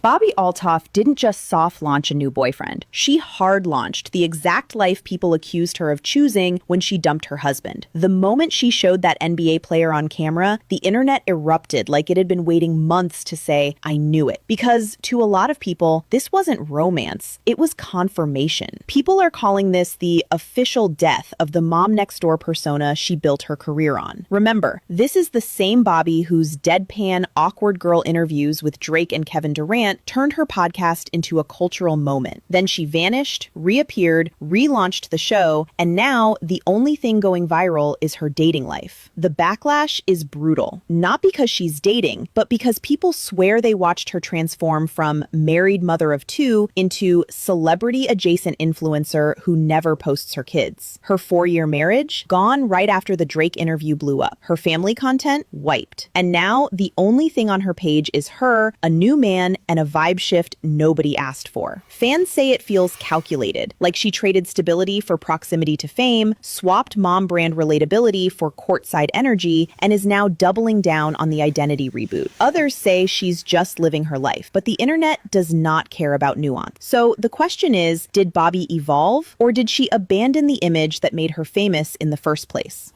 Bobby Altoff didn't just soft launch a new boyfriend. She hard launched the exact life people accused her of choosing when she dumped her husband. The moment she showed that NBA player on camera, the internet erupted like it had been waiting months to say, "I knew it." Because to a lot of people, this wasn't romance, it was confirmation. People are calling this the official death of the mom next door persona she built her career on. Remember, this is the same Bobby whose deadpan, awkward girl interviews with Drake and Kevin Durant turned her podcast into a cultural moment. Then she vanished, reappeared, relaunched the show, and now the only thing going viral is her dating life. The backlash is brutal, not because she's dating, but because people swear they watched her transform from married mother of two into celebrity-adjacent influencer who never posts her kids. Her 4-year marriage, gone right after the Drake interview blew up. Her family content, wiped. And now the only thing on her page is her, a new man, and a vibe shift nobody asked for. Fans say it feels calculated, like she traded stability for proximity to fame, swapped mom brand relatability for courtside energy, and is now doubling down on the identity reboot. Others say she's just living her life, but the internet does not care about nuance. So the question is, did Bobby evolve, or did she abandon the image that made her famous in the first place?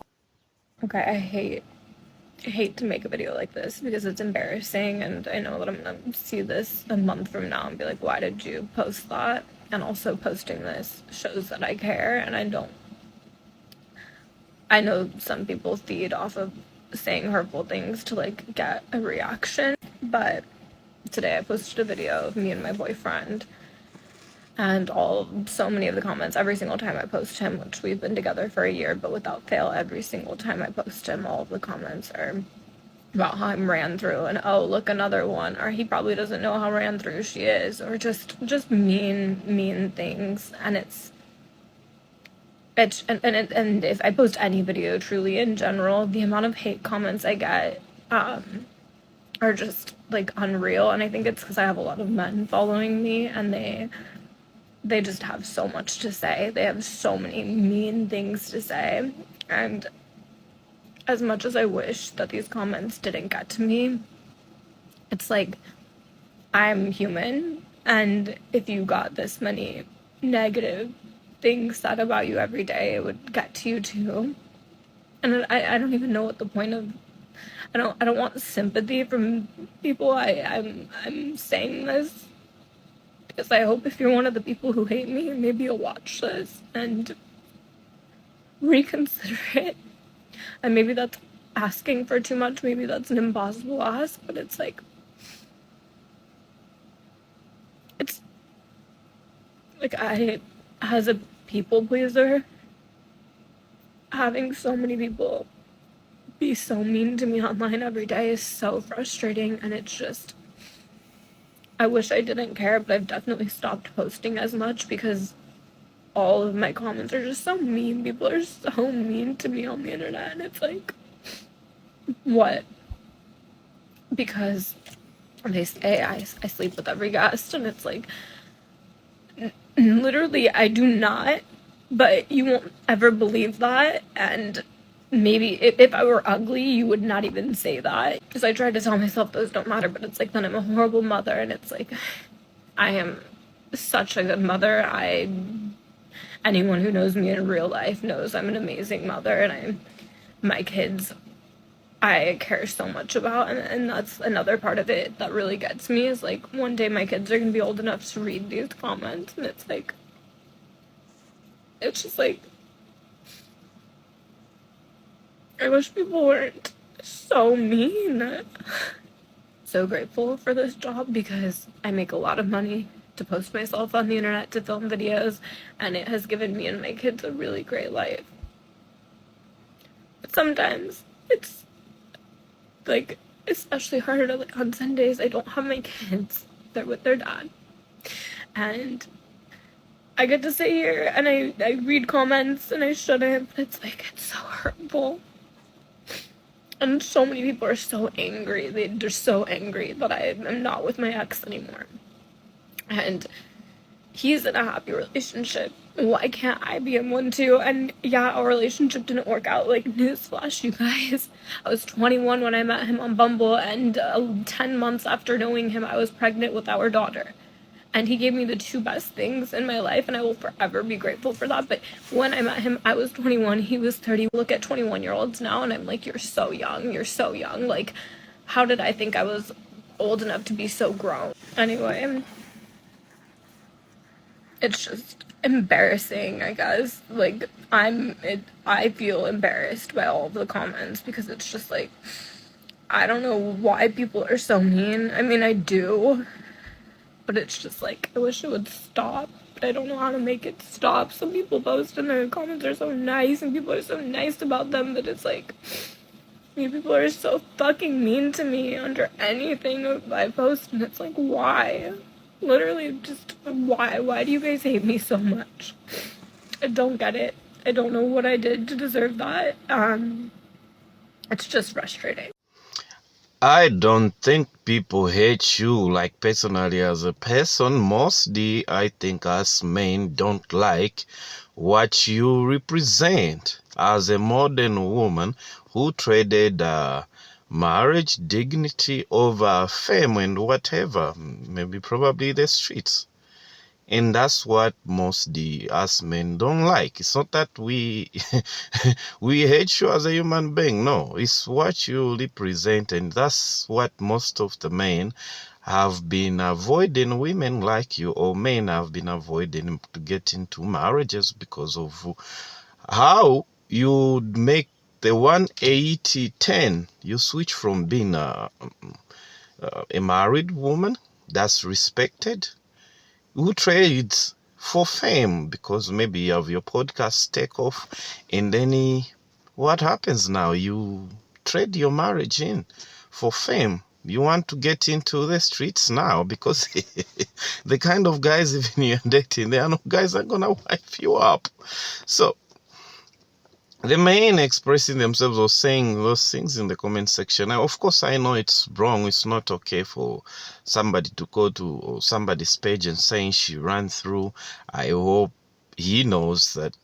Okay, I hate to make a video like this because it's embarrassing, and I know that I'm gonna see this a month from now and be like, why did you post that? And also posting this shows that I care, and I know some people feed off of saying hurtful things to like get a reaction, but today I posted a video of me and my boyfriend, and so many of the comments, every single time I post him, which we've been together for a year, but without fail, every single time I post him, all of the comments are about how I'm ran through, and oh, look, another one, or he probably doesn't know how ran through she is, or just mean things. And and if I post any video truly in general, the amount of hate comments I get are just like unreal. And I think it's because I have a lot of men following me, and they just have so much to say. They have so many mean things to say. And as much as I wish that these comments didn't get to me, it's like, I'm human, and if you got this many negative things said about you every day, it would get to you too. And I don't even know what the point of, I don't want sympathy from people. I'm saying this because I hope if you're one of the people who hate me, maybe you'll watch this and reconsider it. And maybe that's asking for too much, maybe that's an impossible ask, but it's like, I, as a people pleaser, having so many people be so mean to me online every day is so frustrating. And it's just, I wish I didn't care, but I've definitely stopped posting as much because all of my comments are just so mean. People are so mean to me on the internet, and it's like, what? Because they say I sleep with every guest, and it's like, literally, I do not, but you won't ever believe that. And maybe if I were ugly, you would not even say that. Because I try to tell myself those don't matter, but it's like, then I'm a horrible mother, and it's like, I am such a good mother. Anyone who knows me in real life knows I'm an amazing mother, and my kids, I care so much about, and that's another part of it that really gets me, is like, one day my kids are gonna be old enough to read these comments, and it's just like, I wish people weren't so mean. So grateful for this job because I make a lot of money to post myself on the internet, to film videos, and it has given me and my kids a really great life. But sometimes it's like especially harder, like on Sundays I don't have my kids, they're with their dad, and I get to sit here and I read comments and I shouldn't, but it's like, it's so hurtful. And so many people are so angry. They're so angry that I am not with my ex anymore. And he's in a happy relationship. Why can't I be in one too? And yeah, our relationship didn't work out. Like, newsflash, you guys. I was 21 when I met him on Bumble, and 10 months after knowing him, I was pregnant with our daughter. And he gave me the two best things in my life, and I will forever be grateful for that. But when I met him, I was 21, he was 30. Look at 21-year-olds now, and I'm like, you're so young, you're so young. Like, how did I think I was old enough to be so grown? Anyway, it's just embarrassing, I guess. Like, I feel embarrassed by all of the comments, because it's just like, I don't know why people are so mean. I mean, I do, but it's just like, I wish it would stop, but I don't know how to make it stop. Some people post and their comments are so nice, and people are so nice about them, that it's like, you people are so fucking mean to me under anything I post, and it's like, why? Literally, just why? Why do you guys hate me so much? I don't get it. I don't know what I did to deserve that. It's just frustrating. I don't think people hate you like personally as a person. Mostly, I think us men don't like what you represent as a modern woman who traded marriage, dignity over fame and whatever, maybe probably the streets. And that's what most us men don't like. It's not that we we hate you as a human being. No, it's what you represent, and that's what most of the men have been avoiding women like you, or men have been avoiding to get into marriages because of how you make the 180-10. You switch from being a married woman that's respected, who trades for fame, because maybe you have your podcast take off, and then what happens now? You trade your marriage in for fame. You want to get into the streets now, because the kind of guys even you're dating, they are no guys that are gonna wipe you up. So the men expressing themselves or saying those things in the comment section. Now, of course, I know it's wrong. It's not okay for somebody to go to somebody's page and saying she ran through. I hope he knows that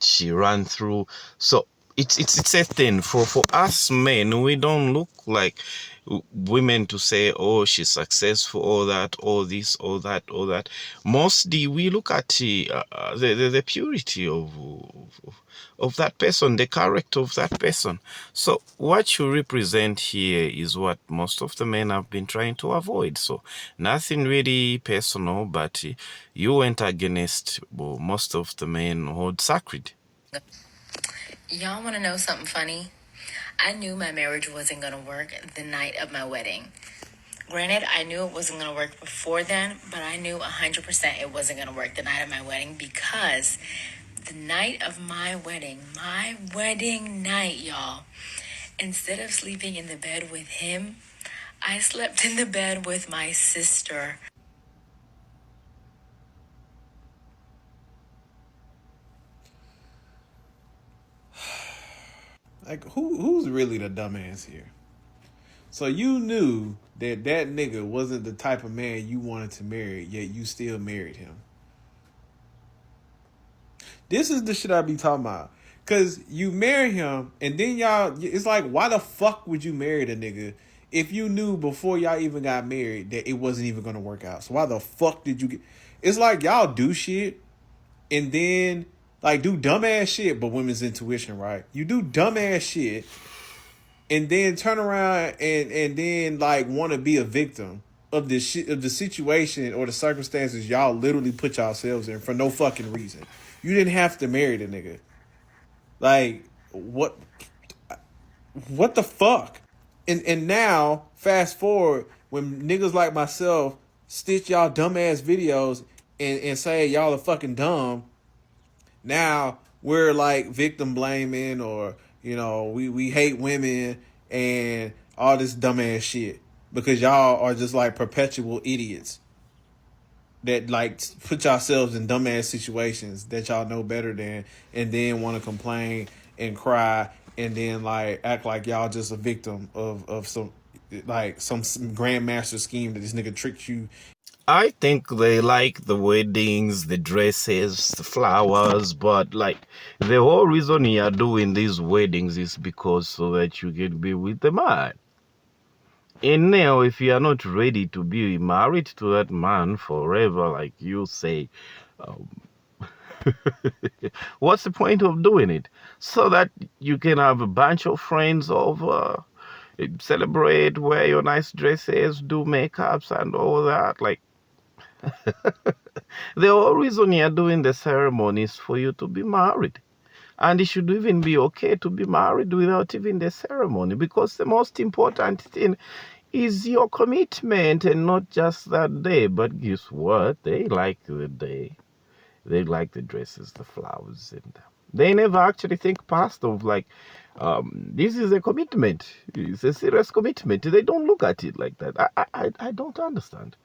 she ran through. So it's a thing for us men. We don't look like women to say, oh, she's successful, all that, all this, all that, all that. Mostly we look at the purity of that person, the character of that person. So what you represent here is what most of the men have been trying to avoid. So nothing really personal, but you went against most of the men hold sacred. Y'all want to know something funny? I knew my marriage wasn't going to work the night of my wedding. Granted, I knew it wasn't going to work before then, but I knew 100% it wasn't going to work the night of my wedding, because the night of my wedding night, y'all, instead of sleeping in the bed with him, I slept in the bed with my sister. Like, who's really the dumbass here? So you knew that nigga wasn't the type of man you wanted to marry, yet you still married him. This is the shit I be talking about. Cause you marry him, and then y'all, it's like, why the fuck would you marry the nigga if you knew before y'all even got married that it wasn't even gonna work out? So why the fuck did you get? It's like y'all do shit, and then like do dumbass shit, but women's intuition, right? You do dumbass shit, and then turn around and then like want to be a victim of the shit, of the situation or the circumstances y'all literally put yourselves in for no fucking reason. You didn't have to marry the nigga. Like, what the fuck? And now, fast forward, when niggas like myself stitch y'all dumbass videos and say y'all are fucking dumb, now we're like victim blaming, or, you know, we hate women and all this dumbass shit because y'all are just like perpetual idiots that like put yourselves in dumbass situations that y'all know better than, and then want to complain and cry and then like act like y'all just a victim of some like some grandmaster scheme that this nigga tricked you. I think they like the weddings, the dresses, the flowers, but like the whole reason you are doing these weddings is because so that you can be with the man. And now, if you are not ready to be married to that man forever, like you say, um, what's the point of doing it? So that you can have a bunch of friends over, celebrate, wear your nice dresses, do makeups and all that. Like, the whole reason you're doing the ceremony is for you to be married. And it should even be okay to be married without even the ceremony, because the most important thing is your commitment and not just that day. But guess what? They like the day. They like the dresses, the flowers, and they never actually think past of like, this is a commitment. It's a serious commitment. They don't look at it like that. I don't understand.